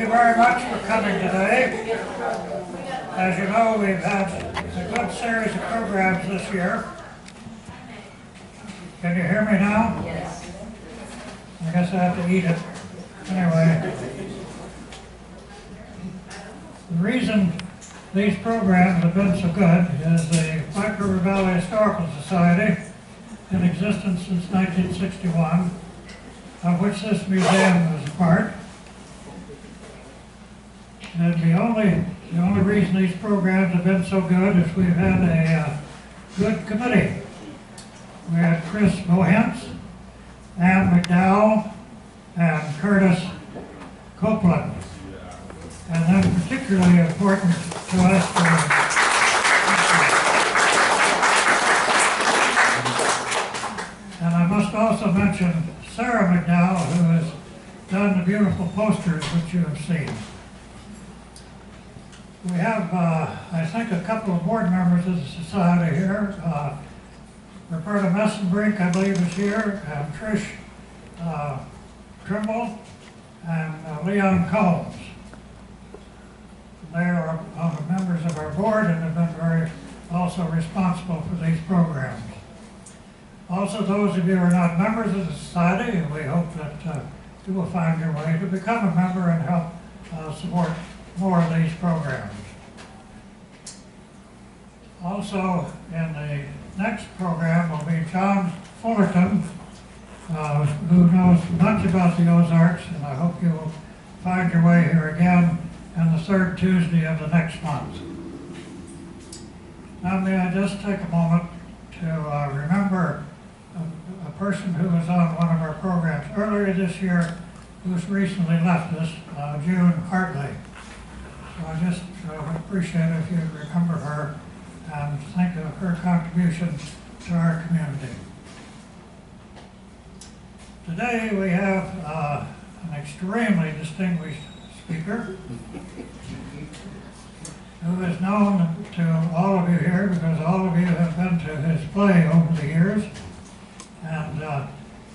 Thank you very much for coming today. As you know, we've had a good series of programs this year. Can you hear me now? Yes. I guess I have to eat it. Anyway, the reason these programs have been so good is the White River Valley Historical Society, in existence since 1961, of which this museum is a part. And the only reason these programs have been so good is we've had a good committee. We had Chris Mohentz, Ann McDowell, and Curtis Copeland. And then particularly important to us and I must also mention Sarah McDowell, who has done the beautiful posters which you have seen. We have, I think, a couple of board members of the society here. Roberta Messenbrink, I believe, is here, and Trish Trimble, and Leon Combs. They are members of our board and have been very also responsible for these programs. Also, those of you who are not members of the society, we hope that you will find your way to become a member and help support more of these programs. Also, in the next program will be John Fullerton, who knows much about the Ozarks, and I hope you will find your way here again on the third Tuesday of the next month. Now, may I just take a moment to remember a person who was on one of our programs earlier this year, who's recently left us, June Hartley. So I just would appreciate it if you'd remember her and think of her contribution to our community. Today we have an extremely distinguished speaker who is known to all of you here because all of you have been to his play over the years. And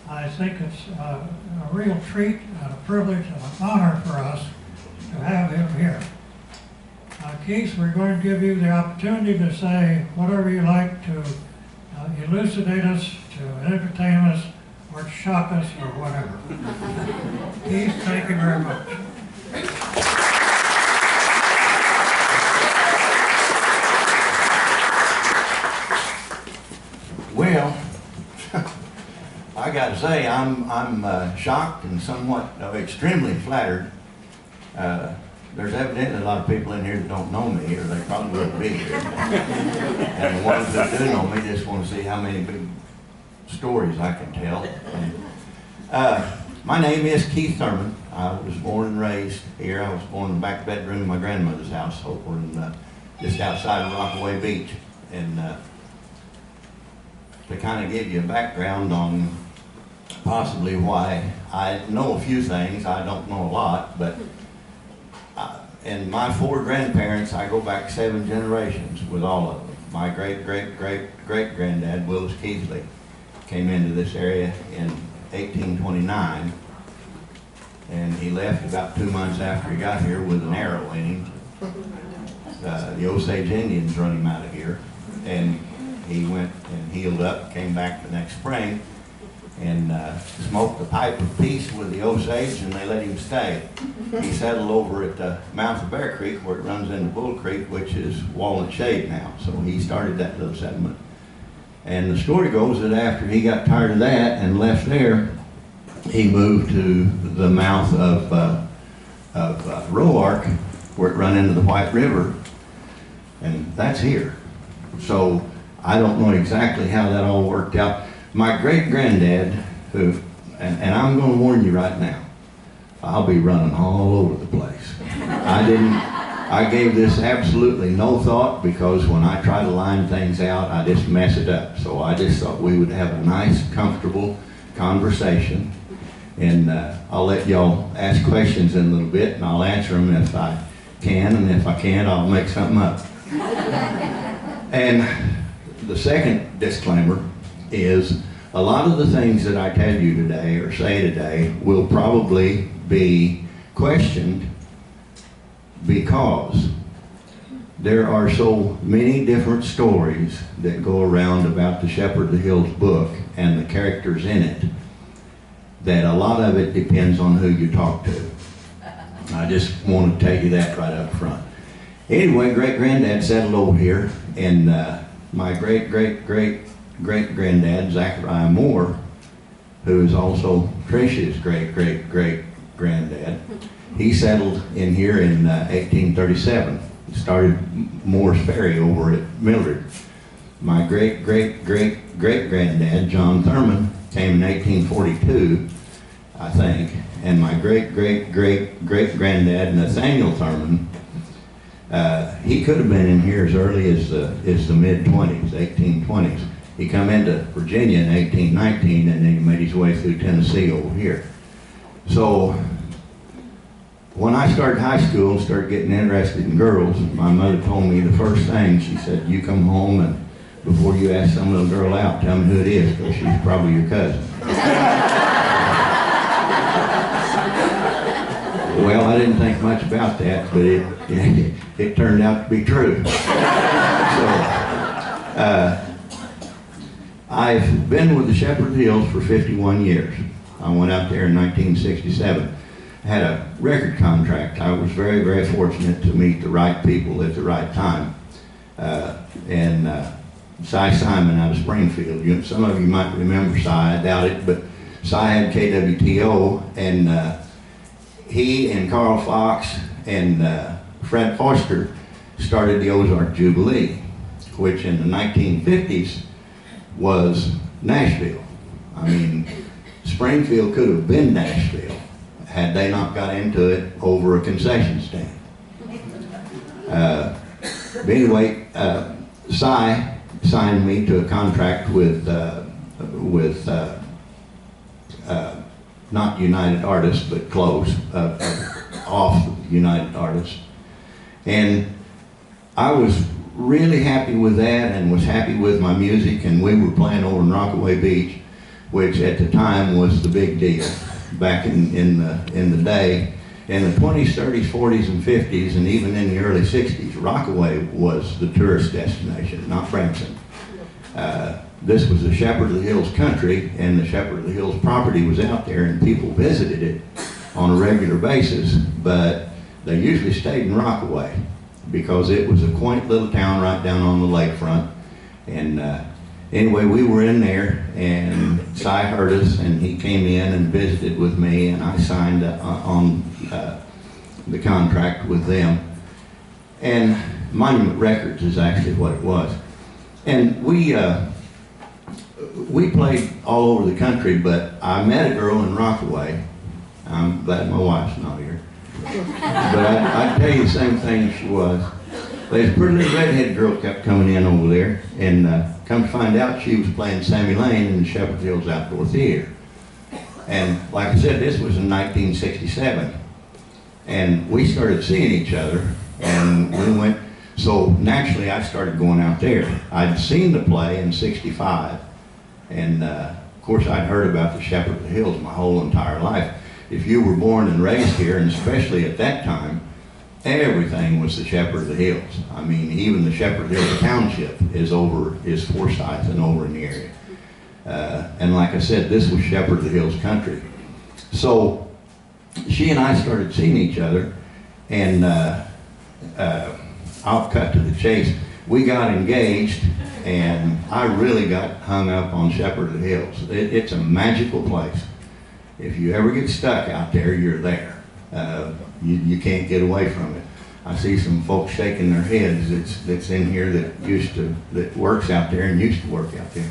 I think it's a real treat and a privilege and an honor for us to have him here. Keith, we're going to give you the opportunity to say whatever you like to elucidate us, to entertain us, or to shock us, or whatever. Keith, thank you very much. Well, I got to say, I'm shocked and somewhat extremely flattered. There's evidently a lot of people in here that don't know me, or they probably wouldn't be here. And the ones that do know me just want to see how many big stories I can tell. My name is Keith Thurman. I was born and raised here. I was born in the back bedroom of my grandmother's house over in, just outside of Rockaway Beach. And to kind of give you a background on possibly why I know a few things, I don't know a lot, but and my four grandparents, I go back 7 generations with all of them. My great-great-great-great-granddad, Willis Keithley, came into this area in 1829, and he left about 2 months after he got here with an arrow in him. The Osage Indians run him out of here, and he went and healed up, came back the next spring, and smoked a pipe of peace with the Osage, and they let him stay. He settled over at the mouth of Bear Creek, where it runs into Bull Creek, which is Walnut Shade now. So he started that little settlement. And the story goes that after he got tired of that and left there, he moved to the mouth of Roark, where it run into the White River, and that's here. So I don't know exactly how that all worked out. My great-granddad, who, and I'm going to warn you right now, I'll be running all over the place. I gave this absolutely no thought, because when I try to line things out, I just mess it up. So I just thought we would have a nice, comfortable conversation. And I'll let y'all ask questions in a little bit, and I'll answer them if I can, and if I can't, I'll make something up. And the second disclaimer is a lot of the things that I tell you today or say today will probably be questioned because there are so many different stories that go around about the Shepherd of the Hills book and the characters in it, that a lot of it depends on who you talk to. I just want to tell you that right up front. Anyway, great-granddad settled over here, and my great-great-great-great-granddad, Zachariah Moore, who is also Trish's great-great-great-granddad, he settled in here in 1837. Started Moore's Ferry over at Mildred. My great-great-great-great-granddad, John Thurman, came in 1842, I think, and my great-great-great-great-granddad, Nathaniel Thurman, he could have been in here as early as the mid-20s, 1820s. He come into Virginia in 1819, and then he made his way through Tennessee over here. So when I started high school and started getting interested in girls, my mother told me the first thing, she said, you come home and before you ask some little girl out, tell me who it is, because she's probably your cousin. Well, I didn't think much about that, but it turned out to be true. So, I've been with the Shepherd of the Hills for 51 years. I went out there in 1967. I had a record contract. I was very, very fortunate to meet the right people at the right time. Cy Simon out of Springfield. Some of you might remember Cy, I doubt it, but Cy had KWTO, and he and Carl Fox and Fred Foster started the Ozark Jubilee, which in the 1950s was Nashville. I mean, Springfield could have been Nashville had they not got into it over a concession stand. But anyway, Cy signed me to a contract with not United Artists, but close, off United Artists. And I was really happy with that and was happy with my music, and we were playing over in Rockaway Beach, which at the time was the big deal back in the day. In the 20s, 30s, 40s, and 50s, and even in the early 60s, Rockaway was the tourist destination, not Branson. This was the Shepherd of the Hills country, and the Shepherd of the Hills property was out there, and people visited it on a regular basis, but they usually stayed in Rockaway because it was a quaint little town right down on the lakefront. And anyway, we were in there, and Cy heard us, and he came in and visited with me, and I signed on the contract with them. And Monument Records is actually what it was. And we played all over the country, but I met a girl in Rockaway. I'm glad my wife's not here. But I'd tell you the same thing she was. There's a pretty little redhead girl kept coming in over there, and come to find out she was playing Sammy Lane in the Shepherd Hills Outdoor Theater. And like I said, this was in 1967. And we started seeing each other, and we went, so naturally I started going out there. I'd seen the play in '65, and of course I'd heard about the Shepherd of the Hills my whole entire life. If you were born and raised here, and especially at that time, everything was the Shepherd of the Hills. I mean, even the Shepherd Hills Township is Forsyth and over in the area. And like I said, this was Shepherd of the Hills country. So she and I started seeing each other, and I'll cut to the chase. We got engaged, and I really got hung up on Shepherd of the Hills. It's a magical place. If you ever get stuck out there, you're there. You can't get away from it. I see some folks shaking their heads that's in here that works out there and used to work out there.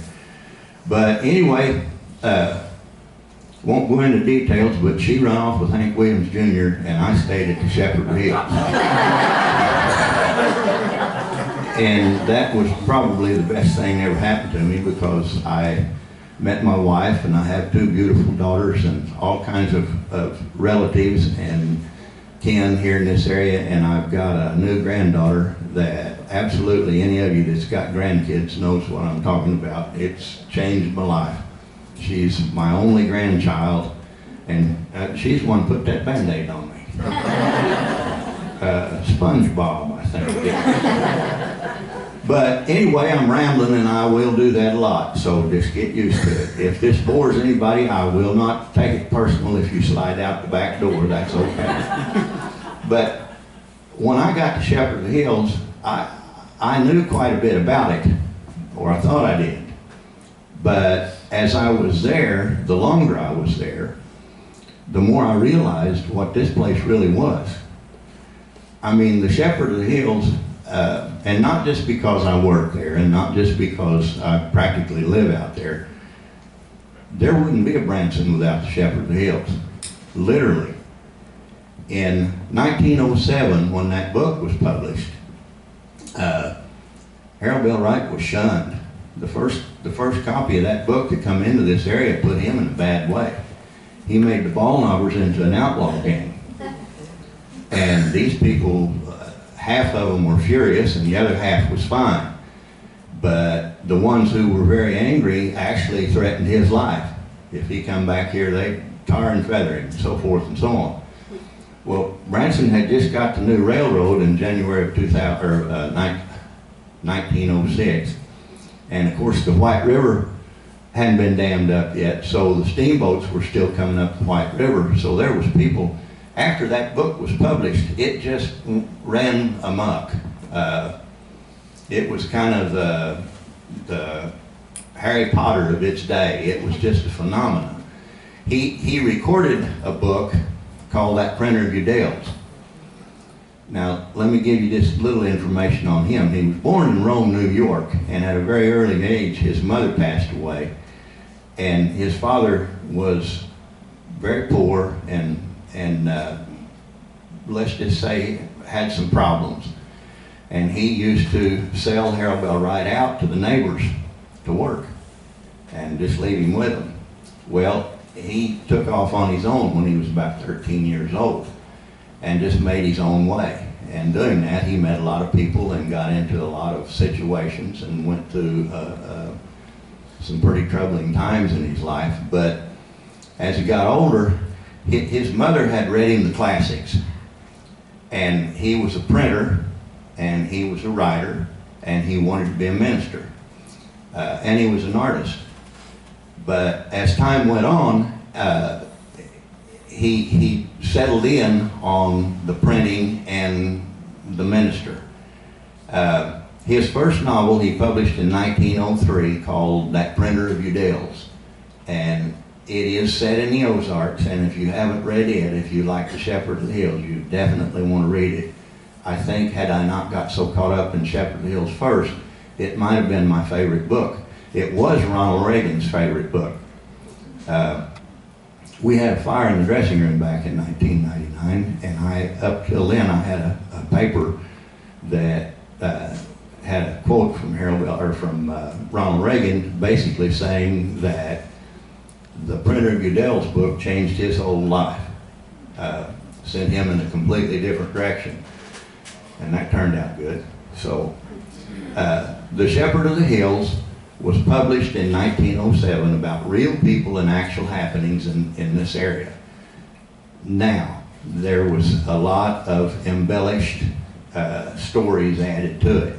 But anyway, won't go into details, but she ran off with Hank Williams Jr. and I stayed at the Shepherd Hills. And that was probably the best thing that ever happened to me, because I met my wife, and I have two beautiful daughters and all kinds of relatives and kin here in this area, and I've got a new granddaughter that absolutely any of you that's got grandkids knows what I'm talking about. It's changed my life. She's my only grandchild, and she's the one who put that Band-Aid on me. SpongeBob, I think. But anyway, I'm rambling and I will do that a lot, so just get used to it. If this bores anybody, I will not take it personal if you slide out the back door, that's okay. But when I got to Shepherd of the Hills, I knew quite a bit about it, or I thought I did. But as I was there, the longer I was there, the more I realized what this place really was. I mean, the Shepherd of the Hills, and not just because I work there, and not just because I practically live out there, there wouldn't be a Branson without the Shepherd of the Hills, literally. In 1907, when that book was published, Harold Bell Wright was shunned. The first copy of that book to come into this area put him in a bad way. He made the ball knobbers into an outlaw gang. And these people, half of them were furious and the other half was fine. But the ones who were very angry actually threatened his life. If he come back here, they'd tar and feather him, and so forth and so on. Well, Branson had just got the new railroad in January of 1906. And of course the White River hadn't been dammed up yet, so the steamboats were still coming up the White River. So there was people, after that book was published, it just ran amok. It was kind of the Harry Potter of its day. It was just a phenomenon. He recorded a book called That Printer of Udales. Now, let me give you just little information on him. He was born in Rome, New York, and at a very early age, his mother passed away. And his father was very poor and let's just say, had some problems. And he used to sell Harold Bell Wright out to the neighbors to work and just leave him with them. Well, he took off on his own when he was about 13 years old and just made his own way. And doing that, he met a lot of people and got into a lot of situations and went through some pretty troubling times in his life. But as he got older, his mother had read him the classics. And he was a printer, and he was a writer, and he wanted to be a minister. And he was an artist. But as time went on, he settled in on the printing and the minister. His first novel he published in 1903 called That Printer of Udales. And it is set in the Ozarks, and if you haven't read it, if you like The Shepherd of the Hills, you definitely want to read it. I think had I not got so caught up in Shepherd of the Hills first, it might have been my favorite book. It was Ronald Reagan's favorite book. We had a fire in the dressing room back in 1999, and up till then, I had a paper that had a quote from Ronald Reagan, basically saying that the Printer of Udales book changed his whole life, sent him in a completely different direction, and that turned out good. So, The Shepherd of the Hills was published in 1907 about real people and actual happenings in this area. Now, there was a lot of embellished stories added to it.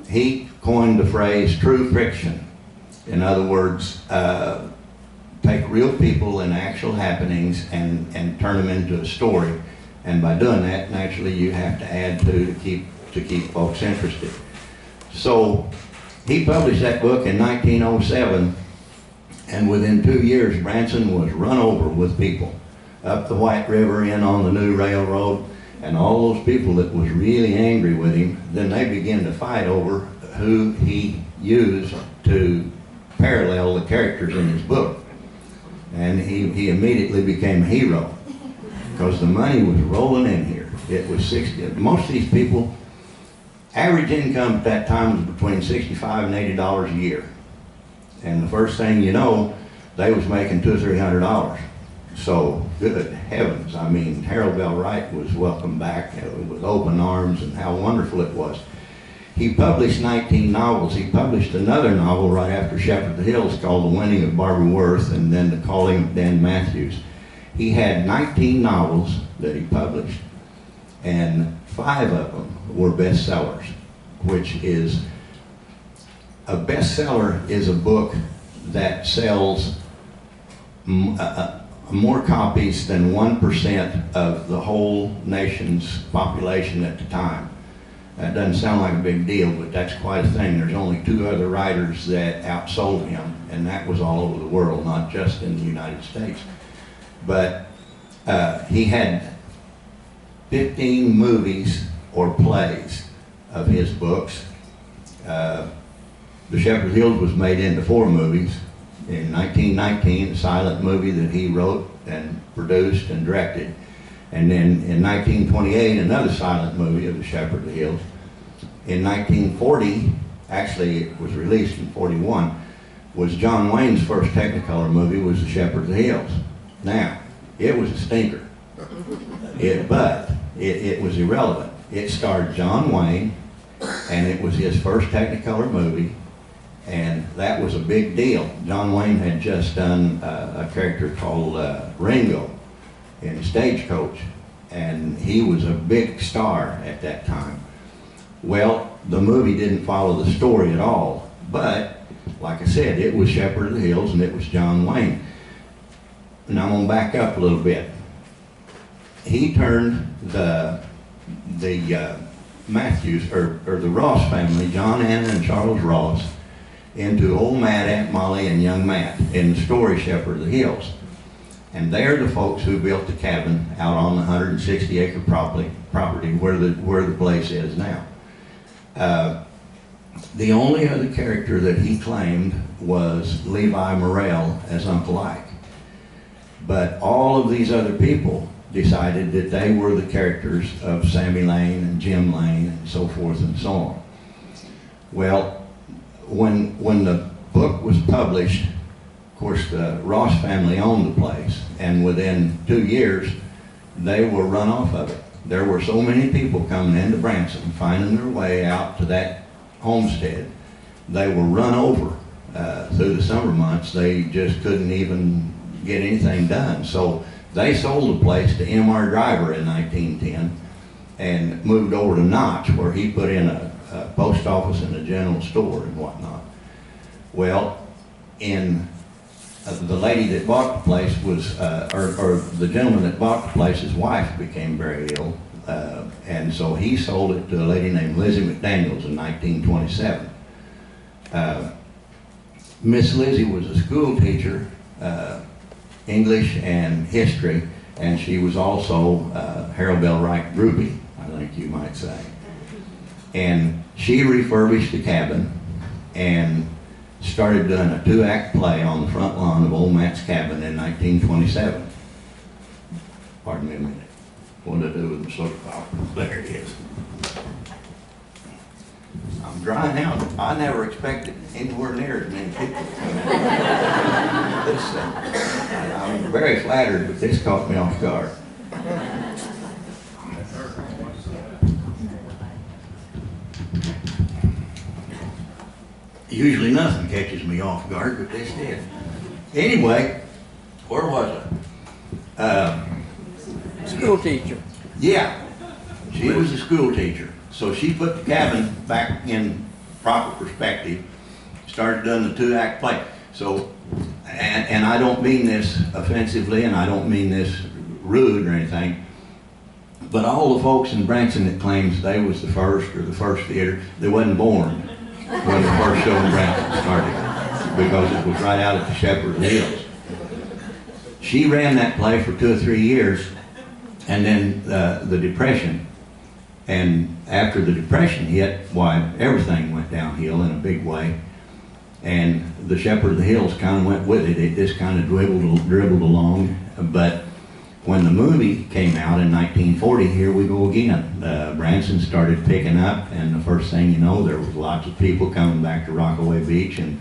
He coined the phrase true fiction. In other words, take real people and actual happenings and turn them into a story. And by doing that, naturally, you have to add to keep folks interested. So he published that book in 1907, and within 2 years, Branson was run over with people up the White River, in on the new railroad, and all those people that was really angry with him, then they began to fight over who he used to parallel the characters in his book. And he immediately became a hero because the money was rolling in here. It was most of these people, average income at that time was between $65 and $80 a year. And the first thing you know, they was making $200 or $300. So, good heavens, I mean, Harold Bell Wright was welcomed back with open arms, and how wonderful it was. He published 19 novels. He published another novel right after Shepherd of the Hills called The Winning of Barbara Worth, and then The Calling of Dan Matthews. He had 19 novels that he published. and 5 of them were bestsellers, which is a bestseller is a book that sells more copies than 1% of the whole nation's population at the time. That doesn't sound like a big deal, but that's quite a thing. There's only 2 other writers that outsold him, and that was all over the world, not just in the United States. But he had 15 movies or plays of his books. The Shepherd Hills was made into 4 movies. In 1919, a silent movie that he wrote and produced and directed. And then in 1928, another silent movie of The Shepherd of the Hills. In 1940, actually it was released in 41, was John Wayne's first Technicolor movie, was The Shepherd of the Hills. Now, it was a stinker, but it was irrelevant. It starred John Wayne, and it was his first Technicolor movie, and that was a big deal. John Wayne had just done a character called Ringo in Stagecoach, and he was a big star at that time. Well, the movie didn't follow the story at all, but like I said, it was Shepherd of the Hills and it was John Wayne. And I'm gonna back up a little bit. He turned the Matthews, or the Ross family, John, Anna, and Charles Ross, into Old Matt, Aunt Molly, and Young Matt in the story Shepherd of the Hills. And they're the folks who built the cabin out on the 160-acre property where the place is now. The only other character that he claimed was Levi Morrell as Uncle Ike. But all of these other people decided that they were the characters of Sammy Lane and Jim Lane and so forth and so on. Well, when the book was published, of course, the Ross family owned the place, and within 2 years, they were run off of it. There were so many people coming into Branson, finding their way out to that homestead. They were run over through the summer months. They just couldn't even get anything done. So they sold the place to M.R. Driver in 1910 and moved over to Notch, where he put in a post office and a general store and whatnot. Well, the lady that bought the place was, or the gentleman that bought the place, his wife became very ill, and so he sold it to a lady named Lizzie McDaniels in 1927. Miss Lizzie was a school teacher, English and history, and she was also Harold Bell Wright groupie, I think you might say. And she refurbished the cabin and started doing a 2-act play on the front lawn of Old Matt's cabin in 1927. Pardon me a minute. What did I do with the soda pop? There it is. I'm drying out. I never expected anywhere near as many people to come in. I'm very flattered, but this caught me off guard. Usually nothing catches me off guard, but this did. Anyway, where was I? School teacher. Yeah, she was a school teacher. So she put the cabin back in proper perspective, started doing the 2-act play. So, and I don't mean this offensively, and I don't mean this rude or anything, but all the folks in Branson that claims they was the first or the first theater, they wasn't born when the first show in Branson started, because it was right out at the Shepherd of the Hills. She ran that play for 2 or 3 years, and then the Depression. And after the Depression hit, why, everything went downhill in a big way. And the Shepherd of the Hills kind of went with it. It just kind of dribbled along. But when the movie came out in 1940, here we go again. Branson started picking up, and the first thing you know, there was lots of people coming back to Rockaway Beach. And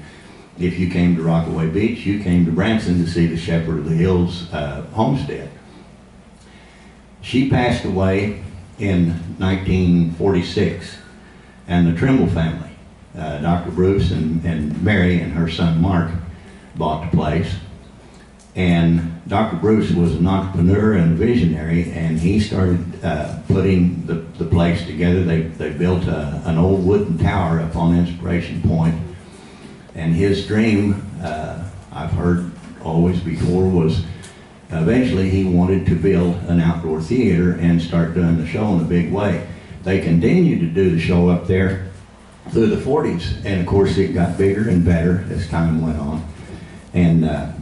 if you came to Rockaway Beach, you came to Branson to see the Shepherd of the Hills homestead. She passed away in 1946, and the Trimble family, Dr. Bruce and Mary and her son Mark, bought the place. And Dr. Bruce was an entrepreneur and a visionary, and he started putting the place together. They built an old wooden tower up on Inspiration Point, and his dream, I've heard always before, was eventually he wanted to build an outdoor theater and start doing the show in a big way. They continued to do the show up there through the 40s, and of course it got bigger and better as time went on. And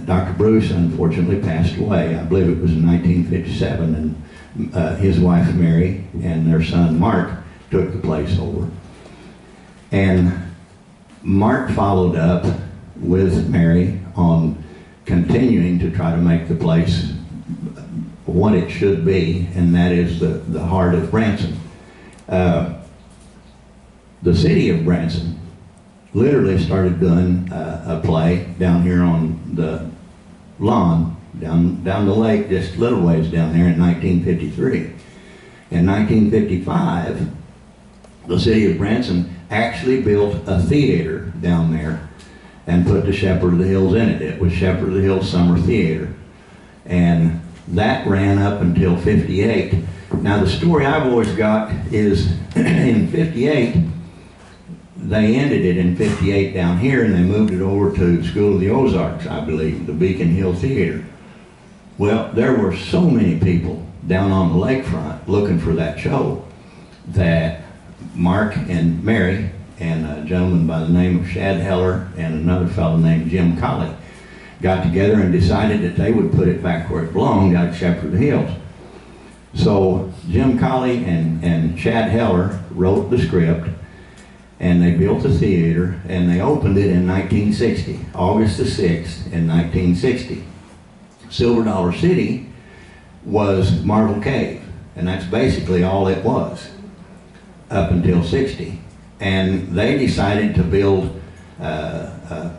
Dr. Bruce unfortunately passed away. I believe it was in 1957, and his wife Mary and their son Mark took the place over. And Mark followed up with Mary on continuing to try to make the place what it should be, and that is the heart of Branson. The city of Branson literally started doing a play down here on the lawn, down the lake, just a little ways down there in 1953. In 1955, the city of Branson actually built a theater down there and put the Shepherd of the Hills in it. It was Shepherd of the Hills Summer Theater. And that ran up until 58. Now the story I've always got is in 58, they ended it in 58 down here, and they moved it over to School of the Ozarks, I believe, the Beacon Hill Theater. Well, there were so many people down on the lakefront looking for that show that Mark and Mary and a gentleman by the name of Shad Heller and another fellow named Jim Colley got together and decided that they would put it back where it belonged, at Shepherd of the Hills. So Jim Colley and Shad Heller wrote the script, and they built the theater, and they opened it in 1960, August the 6th in 1960. Silver Dollar City was Marble Cave, and that's basically all it was up until 60. And they decided to build a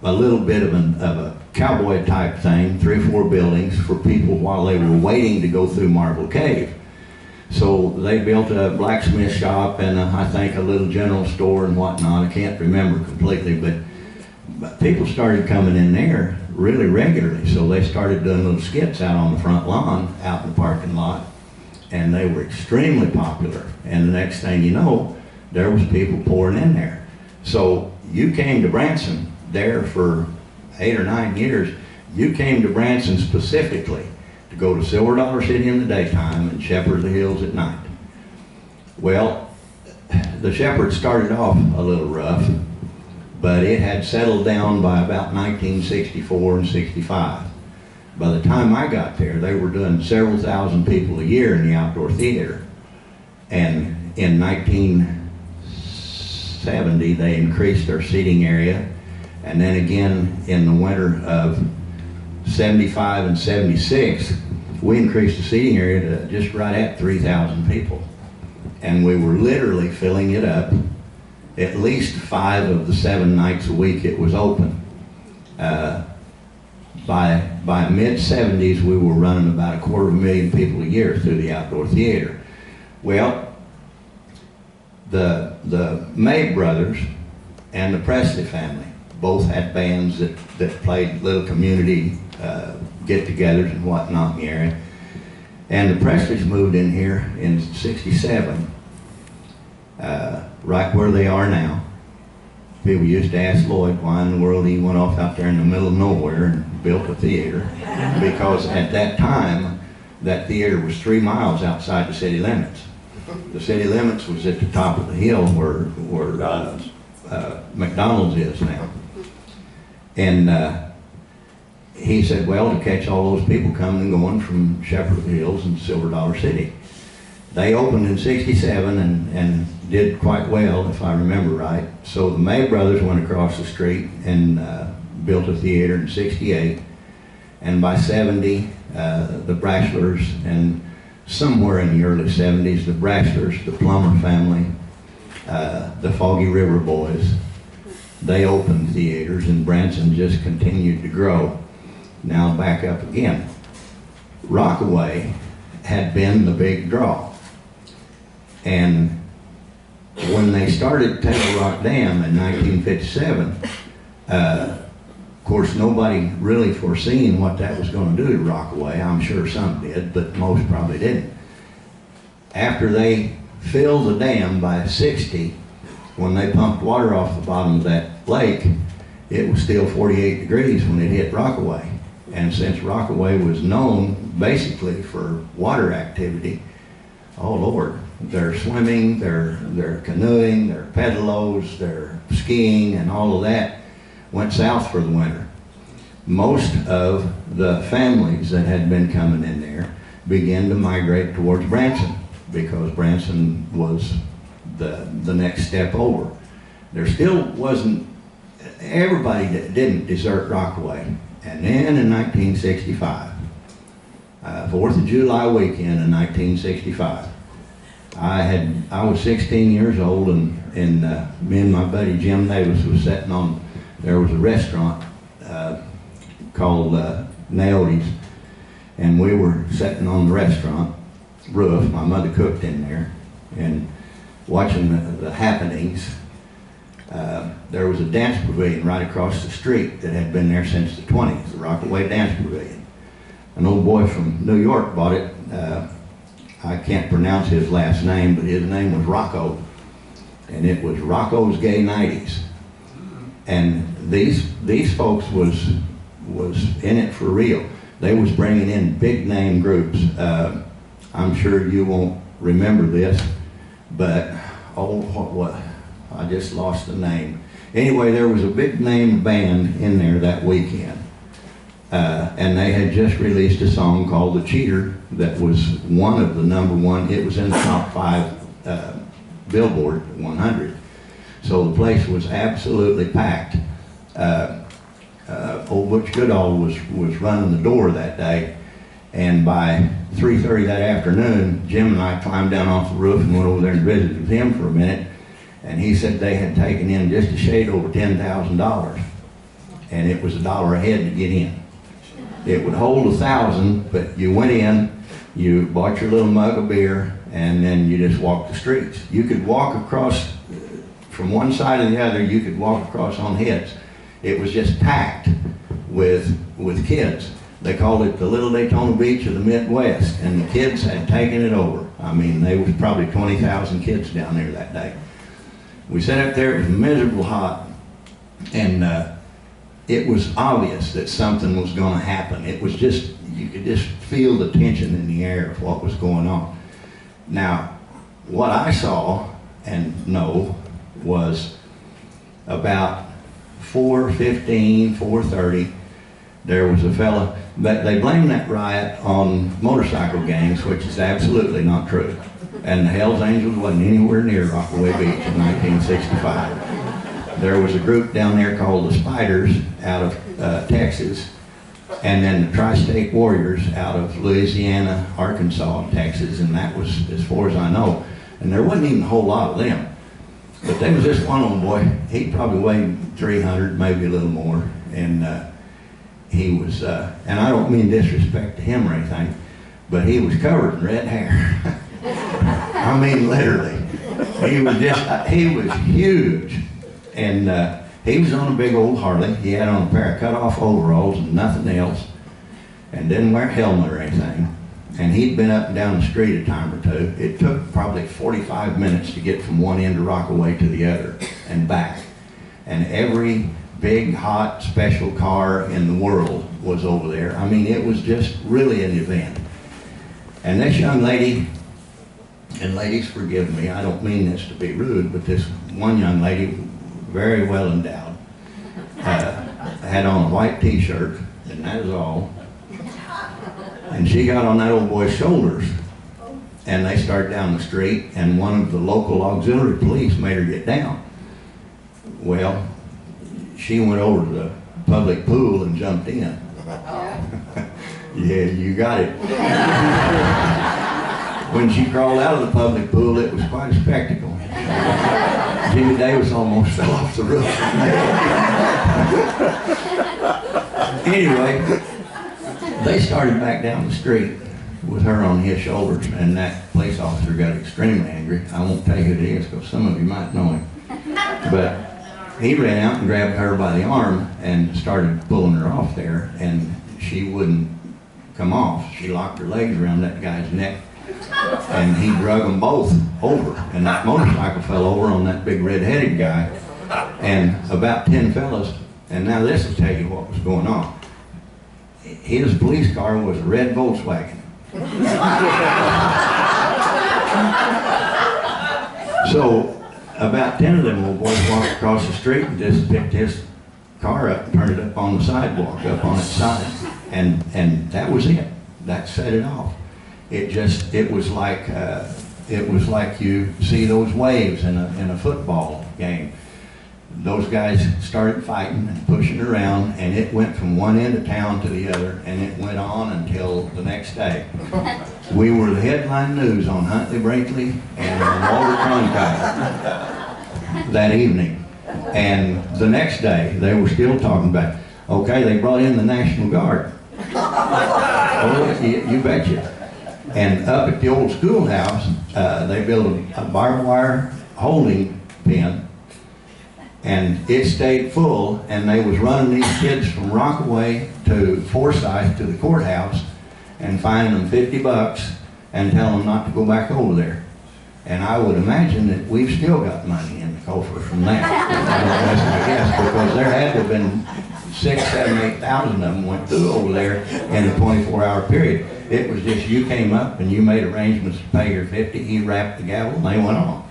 little bit of a cowboy type thing, 3 or 4 buildings for people while they were waiting to go through Marble Cave. So they built a blacksmith shop and I think a little general store and whatnot. I can't remember completely, but people started coming in there really regularly. So they started doing little skits out on the front lawn, out in the parking lot, and they were extremely popular. And the next thing you know, there was people pouring in there. So you came to Branson there for 8 or 9 years. You came to Branson specifically to go to Silver Dollar City in the daytime and Shepherd of the Hills at night. Well, the Shepherd started off a little rough, but it had settled down by about 1964 and 65. By the time I got there, they were doing several thousand people a year in the outdoor theater. And in 1970, they increased their seating area. And then again, in the winter of 75 and 76, we increased the seating area to just right at 3,000 people. And we were literally filling it up at least 5 of the 7 nights a week it was open. By mid-70s, we were running about 250,000 people a year through the outdoor theater. Well, the May brothers and the Presley family both had bands that played little community get-togethers and whatnot in the area. And the Presleys moved in here in 67, right where they are now. People used to ask Lloyd why in the world he went off out there in the middle of nowhere and built a theater, because at that time, that theater was 3 miles outside the city limits. The city limits was at the top of the hill where McDonald's is now. And he said, well, to catch all those people coming and going from Shepherd of the Hills and Silver Dollar City. They opened in 67 and did quite well, if I remember right. So the May brothers went across the street and built a theater in 68. And by 70, the Brashlers, and somewhere in the early 70s, the Brashlers, the Plummer family, the Foggy River Boys, they opened theaters, and Branson just continued to grow. Now back up again. Rockaway had been the big draw. And when they started Table Rock Dam in 1957, course, nobody really foreseen what that was going to do to Rockaway. I'm sure some did, but most probably didn't. After they filled the dam by 60, when they pumped water off the bottom of that lake, it was still 48 degrees when it hit Rockaway. And since Rockaway was known basically for water activity, oh Lord, their swimming, their canoeing, their pedalos, their skiing, and all of that went south for the winter. Most of the families that had been coming in there began to migrate towards Branson, because Branson was the next step over. There still wasn't, everybody didn't desert Rockaway. And then in 1965, 4th of July weekend in 1965, I was 16 years old, and me and my buddy Jim Davis was sitting on, there was a restaurant called Naoti's, and we were sitting on the restaurant roof. My mother cooked in there, and watching the happenings. There was a dance pavilion right across the street that had been there since the 20s, the Rockaway Dance Pavilion. An old boy from New York bought it. I can't pronounce his last name, but his name was Rocco, and it was Rocco's Gay Nighties. And these folks was in it for real. They was bringing in big name groups. I'm sure you won't remember this, but what I just lost the name. Anyway, there was a big name band in there that weekend, and they had just released a song called "The Cheater" that was one of the -- it was in the top 5 Billboard 100. So the place was absolutely packed. Old Butch Goodall was running the door that day, and by 3:30 that afternoon, Jim and I climbed down off the roof and went over there and visited with him for a minute, and he said they had taken in just a shade over $10,000, and it was $1 a head to get in. It would hold 1,000, but you went in, you bought your little mug of beer, and then you just walked the streets. You could walk across from one side to the other, you could walk across on heads. It was just packed with kids. They called it the Little Daytona Beach of the Midwest, and the kids had taken it over. I mean, there was probably 20,000 kids down there that day. We sat up there, it was miserable hot, and it was obvious that something was going to happen. It was just, you could just feel the tension in the air of what was going on. Now, what I saw and know was about 4:15, 4:30, there was a fella, but they blamed that riot on motorcycle gangs, which is absolutely not true. And the Hells Angels wasn't anywhere near Rockaway Beach in 1965. There was a group down there called the Spiders out of Texas, and then the Tri-State Warriors out of Louisiana, Arkansas, and Texas, and that was as far as I know. And there wasn't even a whole lot of them. But there was this one old boy, he probably weighed 300, maybe a little more, and he was, and I don't mean disrespect to him or anything, but he was covered in red hair. I mean, literally. He was huge, and he was on a big old Harley. He had on a pair of cut-off overalls and nothing else, and didn't wear a helmet or anything. And he'd been up and down the street a time or two. It took probably 45 minutes to get from one end of Rockaway to the other and back. And every big, hot, special car in the world was over there. I mean, it was just really an event. And this young lady, and ladies forgive me, I don't mean this to be rude, but this one young lady, very well endowed, had on a white t-shirt, and that is all. And she got on that old boy's shoulders, and they started down the street, and one of the local auxiliary police made her get down. Well, she went over to the public pool and jumped in. Yeah, you got it. When she crawled out of the public pool, it was quite a spectacle. Jimmy Davis almost fell off the roof. Anyway, they started back down the street with her on his shoulders, and that police officer got extremely angry. I won't tell you who it is because some of you might know him. But he ran out and grabbed her by the arm and started pulling her off there, and she wouldn't come off. She locked her legs around that guy's neck, and he drug them both over, and that motorcycle fell over on that big red-headed guy, and about 10 fellas, and now this will tell you what was going on. His police car was a red Volkswagen. So about 10 of them little boys walked across the street and just picked his car up and turned it up on the sidewalk, up on its side, and that was it. That set it off. It was like you see those waves in a football game. Those guys started fighting and pushing around, and it went from one end of town to the other, and it went on until the next day. We were the headline news on Huntley Brinkley and on Walter Cronkite that evening. And the next day, they were still talking about, okay, they brought in the National Guard. Oh, you betcha. And up at the old schoolhouse, they built a barbed wire holding pen, and it stayed full, and they was running these kids from Rockaway to Forsyth to the courthouse and fining them $50 and telling them not to go back over there. And I would imagine that we've still got money in the coffer from that. I guess, because there had to have been 6, 7, 8,000 of them went through over there in a 24-hour period. It was just you came up and you made arrangements to pay your 50, he rapped the gavel, and they went on.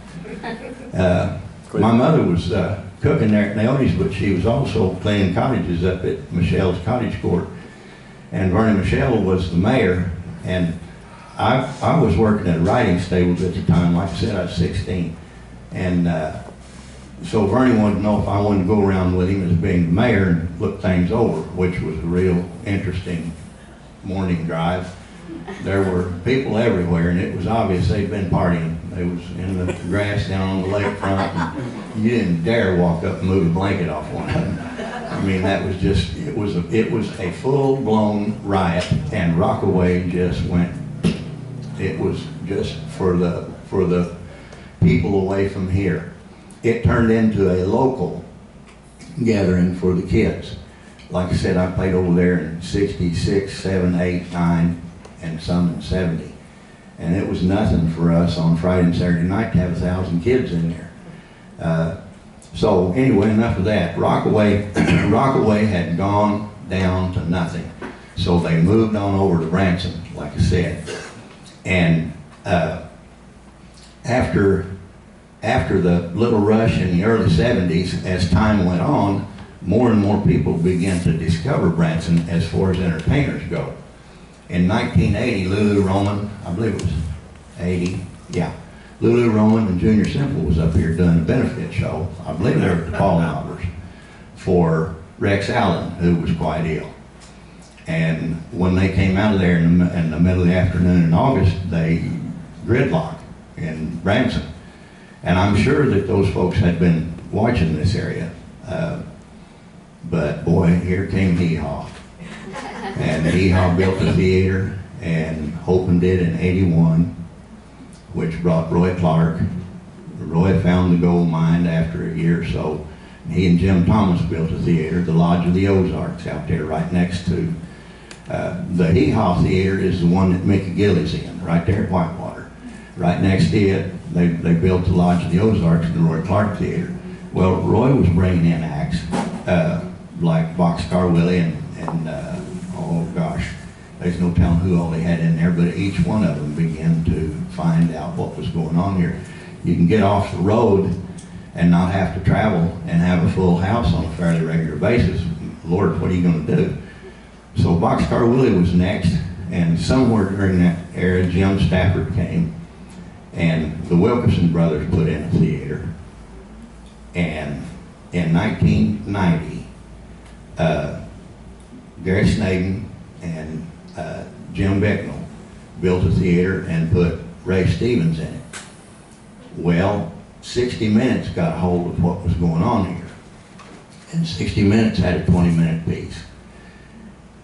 My mother was cooking there at Naomi's, but she was also cleaning cottages up at Michelle's Cottage Court. And Vernie Michelle was the mayor, and I was working at a riding stable at the time. Like I said, I was 16. And so Vernie wanted to know if I wanted to go around with him as being the mayor and look things over, which was a real interesting morning drive. There were people everywhere, and it was obvious they'd been partying. They was in the grass down on the lakefront, and you didn't dare walk up and move a blanket off one of them. I mean, that was just, it was a full-blown riot, and Rockaway just went, it was just for the people away from here. It turned into a local gathering for the kids. Like I said, I played over there in 66, 7, 8, 9, and some in 70. And it was nothing for us on Friday and Saturday night to have 1,000 kids in there. So anyway, enough of that. Rockaway had gone down to nothing. So they moved on over to Branson, like I said. And after the little rush in the early 70s, as time went on, more and more people began to discover Branson as far as entertainers go. In 1980, Lulu Roman, I believe it was 80, yeah. Lulu Roman and Junior Simple was up here doing a benefit show. I believe they were at the Paul Knobbers for Rex Allen, who was quite ill. And when they came out of there in the middle of the afternoon in August, they gridlocked in Branson. And I'm sure that those folks had been watching this area. But boy, here came Hee Haw. And Hee Haw built a theater and opened it in '81, which brought Roy Clark. Roy found the gold mine after a year or so. He and Jim Thomas built a theater, the Lodge of the Ozarks, out there right next to. The Hee Haw Theater is the one that Mickey Gillies in, right there at Whitewater. Right next to it, they built the Lodge of the Ozarks and the Roy Clark Theater. Well, Roy was bringing in acts like Boxcar Willie and oh gosh, there's no telling who all they had in there, but each one of them began to find out what was going on here. You can get off the road and not have to travel and have a full house on a fairly regular basis. Lord, what are you going to do? So Boxcar Willie was next, and somewhere during that era, Jim Stafford came, and the Wilkerson brothers put in a theater. And in 1990, Gary Snaden and Jim Bicknell built a theater and put Ray Stevens in it. Well, 60 Minutes got a hold of what was going on here. And 60 Minutes had a 20-minute piece.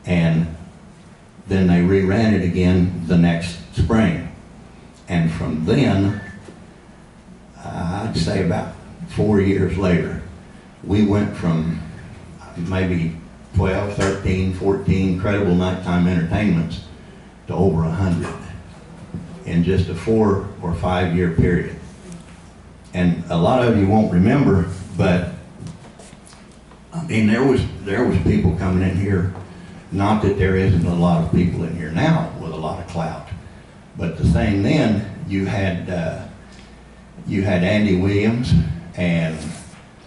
And then they reran it again the next spring. And from then, I'd say about 4 years later, we went from maybe 12, 13, 14 credible nighttime entertainments to over 100 in just a 4 or 5 year period. And a lot of you won't remember, but I mean, there was people coming in here. Not that there isn't a lot of people in here now with a lot of clout, but the thing then, you had Andy Williams and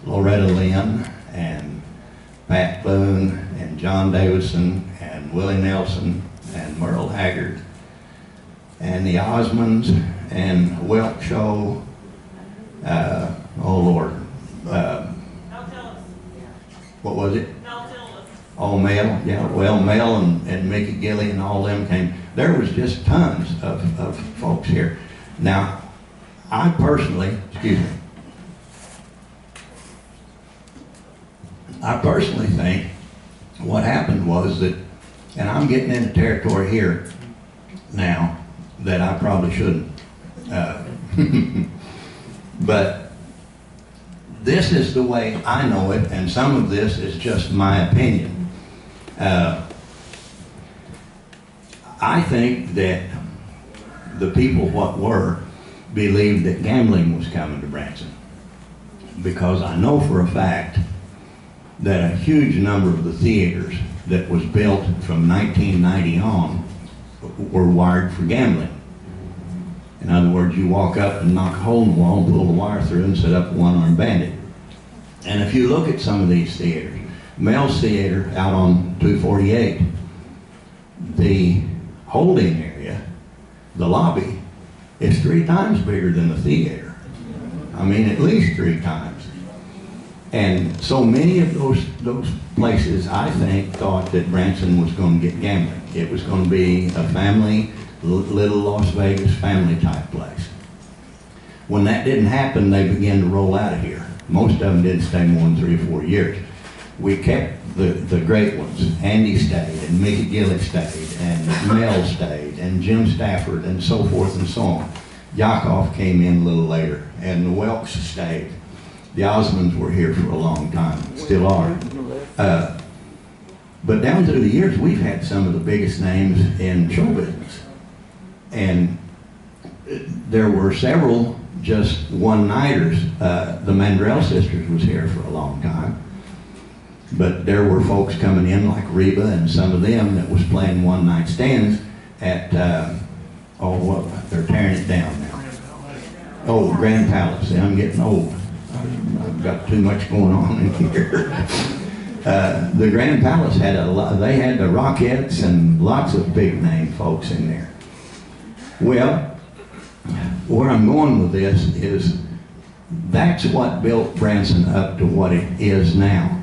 Loretta Lynn and Pat Boone and John Davison and Willie Nelson and Merle Haggard and the Osmonds and Welk Show. Oh Lord. What was it? Oh, Mel, yeah. Well, Mel and Mickey Gilly and all them came. There was just tons of folks here. Now, I personally, I personally think what happened was that, and I'm getting into territory here now that I probably shouldn't, but this is the way I know it, and some of this is just my opinion. I think that the people believed that gambling was coming to Branson, because I know for a fact that a huge number of the theaters that was built from 1990 on were wired for gambling. In other words, you walk up and knock a hole in the wall and pull the wire through and set up a one-armed bandit. And if you look at some of these theaters, Mel's Theater out on 248, the holding area, the lobby, is 3 times bigger than the theater. I mean, at least 3 times. And so many of those places, I think, thought that Branson was going to get gambling. It was going to be a family, little Las Vegas family type place. When that didn't happen, they began to roll out of here. Most of them didn't stay more than 3 or 4 years. We kept the great ones. Andy stayed, and Mickey Gilly stayed, and Mel stayed, and Jim Stafford, and so forth and so on. Yakov came in a little later, and the Welks stayed. The Osmonds were here for a long time, still are. But down through the years, we've had some of the biggest names in show business. And there were several just one-nighters. The Mandrell sisters was here for a long time. But there were folks coming in like Reba and some of them that was playing one-night stands at, they're tearing it down now. Oh, Grand Palace. See, I'm getting old. I've got too much going on in here. The Grand Palace had they had the Rockettes and lots of big name folks in there. Well, where I'm going with this is that's what built Branson up to what it is now.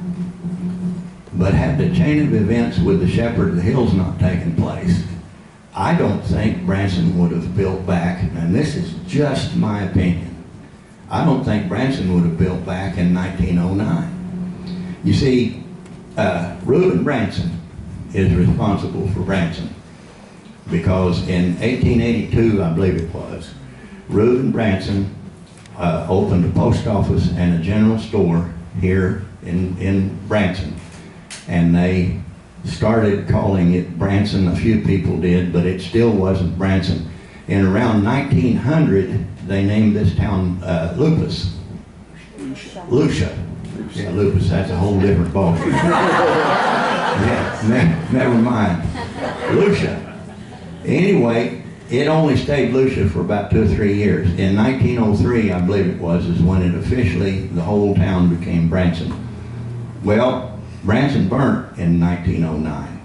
But had the chain of events with the Shepherd of the Hills not taken place, I don't think Branson would have built back, and this is just my opinion. I don't think Branson would have built back in 1909. You see, Reuben Branson is responsible for Branson because in 1882, I believe it was, Reuben Branson opened a post office and a general store here in Branson. And they started calling it Branson. A few people did, but it still wasn't Branson. In around 1900, they named this town Lucia. Yeah, Lupus, that's a whole different ballgame. Yeah, never mind. Lucia. Anyway, it only stayed Lucia for about 2 or 3 years. In 1903, I believe it was, is when it officially, the whole town became Branson. Well, Branson burnt in 1909.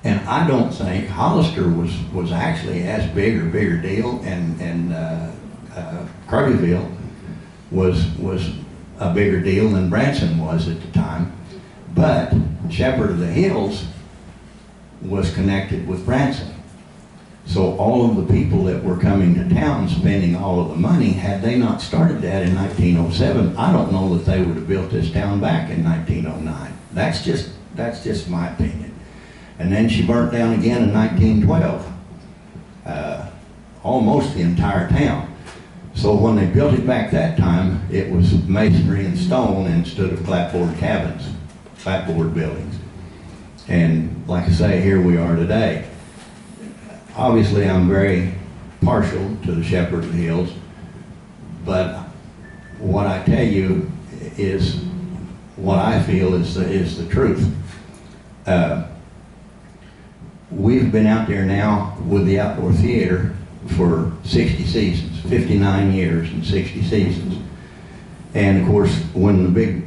And I don't think Hollister was actually as bigger deal, and Kirbyville was a bigger deal than Branson was at the time. But Shepherd of the Hills was connected with Branson. So all of the people that were coming to town spending all of the money, had they not started that in 1907, I don't know that they would have built this town back in 1909. That's just my opinion. And then she burnt down again in 1912. Almost the entire town. So when they built it back that time, it was masonry and stone instead of clapboard cabins, clapboard buildings. And like I say, here we are today. Obviously, I'm very partial to the Shepherd of the Hills, but what I tell you is what I feel is the truth. We've been out there now with the outdoor theater for 60 seasons, 59 years and 60 seasons. And of course, when the big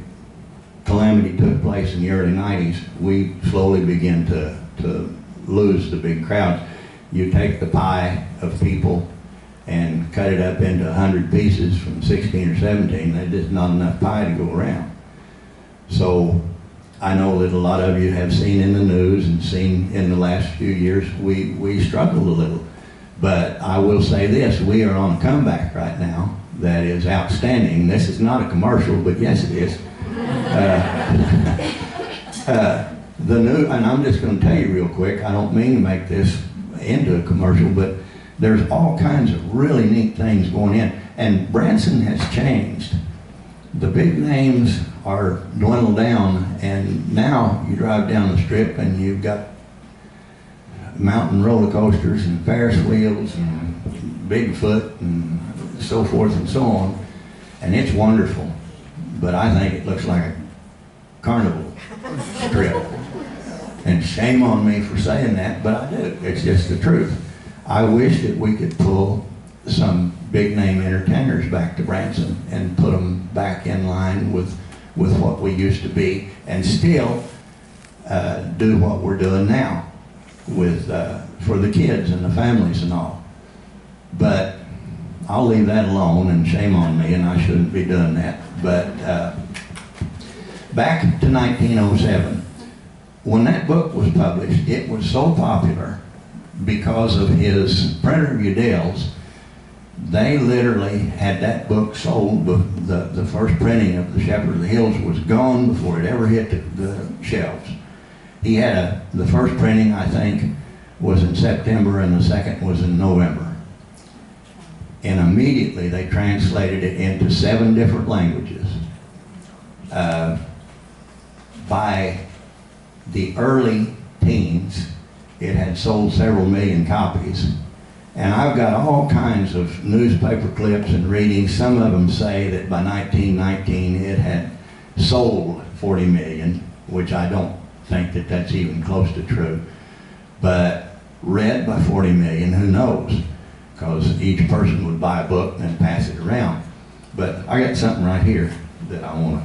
calamity took place in the early 90s, we slowly began to lose the big crowds. You take the pie of people and cut it up into 100 pieces from 16 or 17, there's just not enough pie to go around. So I know that a lot of you have seen in the news and seen in the last few years, we struggled a little. But I will say this, we are on a comeback right now that is outstanding. This is not a commercial, but yes it is. And I'm just going to tell you real quick, I don't mean to make this into a commercial, but there's all kinds of really neat things going in. And Branson has changed. The big names are dwindled down, and now you drive down the strip and you've got mountain roller coasters and Ferris wheels and Bigfoot and so forth and so on, and it's wonderful. But I think it looks like a carnival strip. And shame on me for saying that, but I do. It's just the truth. I wish that we could pull some big name entertainers back to Branson and put them back in line with what we used to be, and still do what we're doing now with for the kids and the families and all. But I'll leave that alone, and shame on me, and I shouldn't be doing that. But back to 1907, when that book was published, it was so popular because of his printer Udell's. They literally had that book sold. The first printing of The Shepherd of the Hills was gone before it ever hit the shelves. He had the first printing, I think, was in September, and the second was in November. And immediately they translated it into 7 different languages. By the early teens, it had sold several million copies. And I've got all kinds of newspaper clips and readings. Some of them say that by 1919 it had sold 40 million, which I don't think that that's even close to true. But read by 40 million, who knows? Because each person would buy a book and then pass it around. But I got something right here that I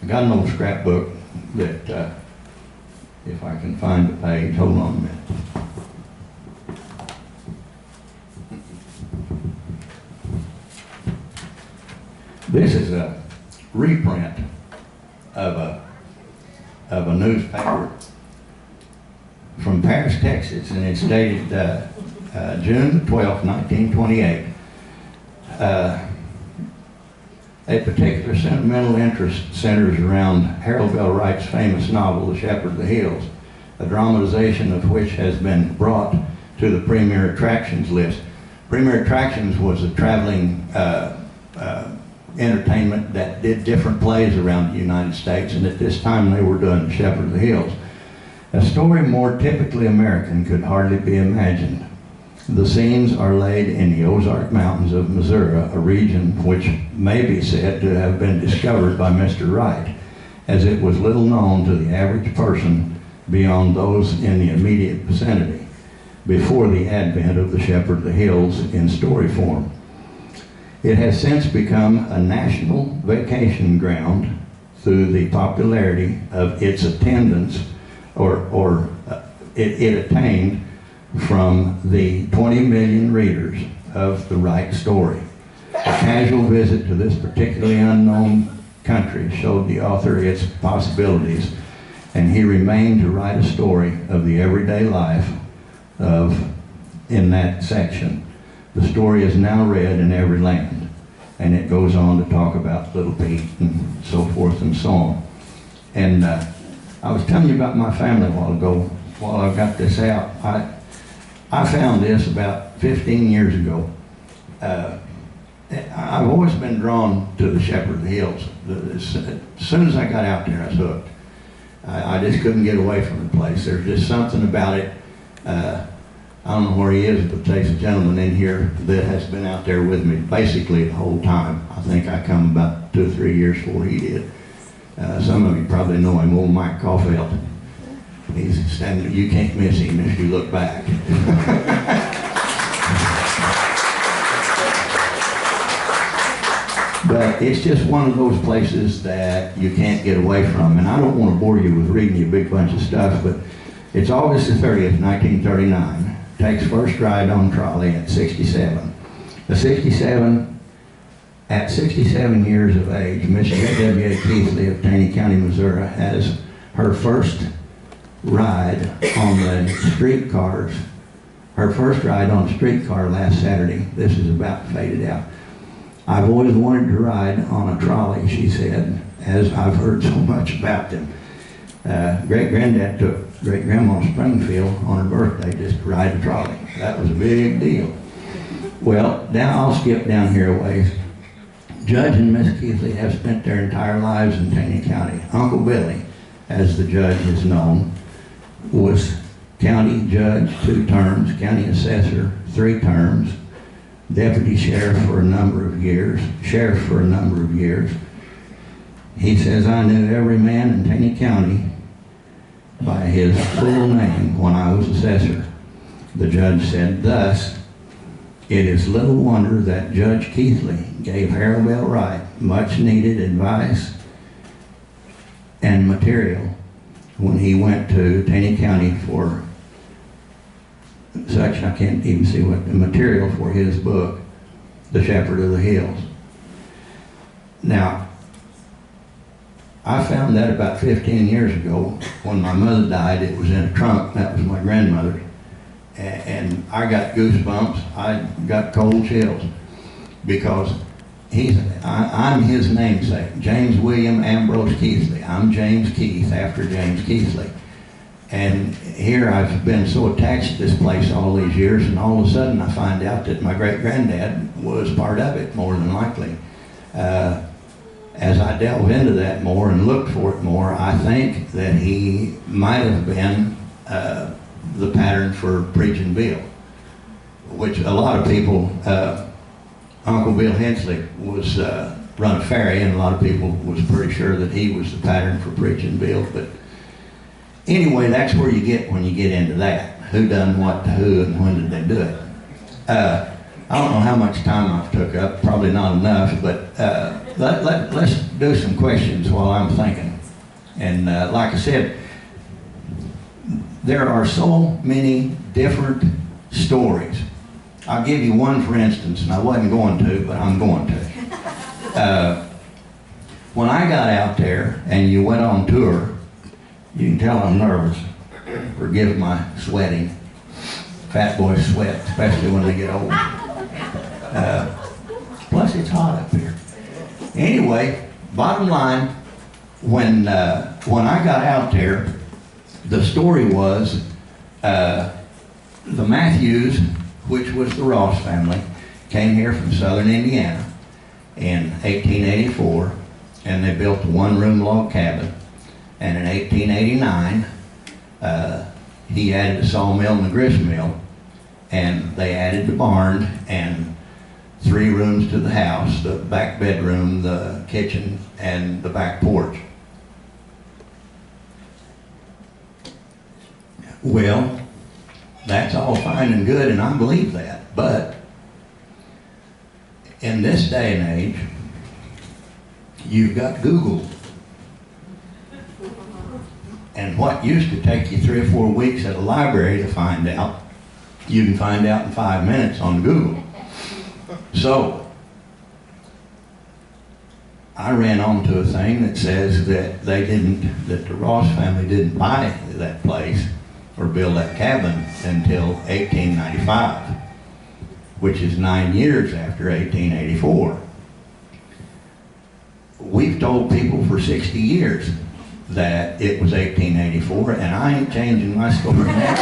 got an old scrapbook that, if I can find the page, hold on a minute. This is a reprint of a newspaper from Paris, Texas, and it's dated June the 12th, 1928. A particular sentimental interest centers around Harold Bell Wright's famous novel, The Shepherd of the Hills, a dramatization of which has been brought to the premier attractions list. Premier attractions was a traveling entertainment that did different plays around the United States, and at this time they were doing The Shepherd of the Hills. A story more typically American could hardly be imagined. The scenes are laid in the Ozark Mountains of Missouri, a region which may be said to have been discovered by Mr. Wright, as it was little known to the average person beyond those in the immediate vicinity, before the advent of The Shepherd of the Hills in story form. It has since become a national vacation ground through the popularity of its attendance, it attained from the 20 million readers of the Wright story. A casual visit to this particularly unknown country showed the author its possibilities, and he remained to write a story of the everyday life in that section. The story is now read in every land, and it goes on to talk about Little Pete and so forth and so on. And I was telling you about my family a while ago, while I got this out. I found this about 15 years ago. I've always been drawn to the Shepherd of the Hills. As soon as I got out there, I was hooked. I just couldn't get away from the place. There's just something about it. I don't know where he is, but there's a gentleman in here that has been out there with me basically the whole time. I think I come about 2 or 3 years before he did. Some of you probably know him, old Mike Caulfield. He's standing, you can't miss him if you look back. But it's just one of those places that you can't get away from. And I don't want to bore you with reading you a big bunch of stuff, but it's August the 30th, 1939. Takes first ride on trolley at 67. At 67 years of age, Miss W.A. Keithley of Taney County, Missouri, has her first ride on the streetcars. Her first ride on a streetcar last Saturday. This is about faded out. I've always wanted to ride on a trolley, she said, as I've heard so much about them. Great-granddad took great-grandma to Springfield on her birthday just to ride a trolley. That was a big deal. Well, now I'll skip down here a ways. Judge and Miss Keithley have spent their entire lives in Taney County. Uncle Billy, as the judge is known, was county judge 2 terms, county assessor 3 terms, deputy sheriff for a number of years, sheriff for a number of years. He says, I knew every man in Taney County by his full name when I was assessor. The judge said, thus, it is little wonder that Judge Keithley gave Harold Bell Wright much needed advice and material when he went to Taney County for such, I can't even see what the material for his book, The Shepherd of the Hills. Now, I found that about 15 years ago when my mother died. It was in a trunk. That was my grandmother. And I got goosebumps. I got cold chills because I'm his namesake, James William Ambrose Keithley. I'm James Keith after James Keithley. And here I've been so attached to this place all these years, and all of a sudden I find out that my great-granddad was part of it, more than likely. As I delve into that more and looked for it more, I think that he might have been the pattern for Preaching Bill, which a lot of people, Uncle Bill Hensley was run a ferry, and a lot of people was pretty sure that he was the pattern for Preaching Bill. But anyway, that's where you get when you get into that. Who done what to who and when did they do it? I don't know how much time I've took up, probably not enough, but let's do some questions while I'm thinking. And like I said, there are so many different stories. I'll give you one for instance, and I wasn't going to, but I'm going to. When I got out there and you went on tour, you can tell I'm nervous. Forgive my sweating. Fat boys sweat, especially when they get old. Plus it's hot up here. Anyway, bottom line, when I got out there, the story was the Matthews, which was the Ross family, came here from southern Indiana in 1884, and they built a one-room log cabin. And in 1889, he added a sawmill and a grist mill, and they added the barn and 3 rooms to the house, the back bedroom, the kitchen, and the back porch. Well, that's all fine and good, and I believe that, but in this day and age, you've got Google. And what used to take you 3 or 4 weeks at a library to find out, you can find out in 5 minutes on Google. So, I ran onto a thing that says that that the Ross family didn't buy that place or build that cabin until 1895, which is 9 years after 1884. We've told people for 60 years that it was 1884, and I ain't changing my story now.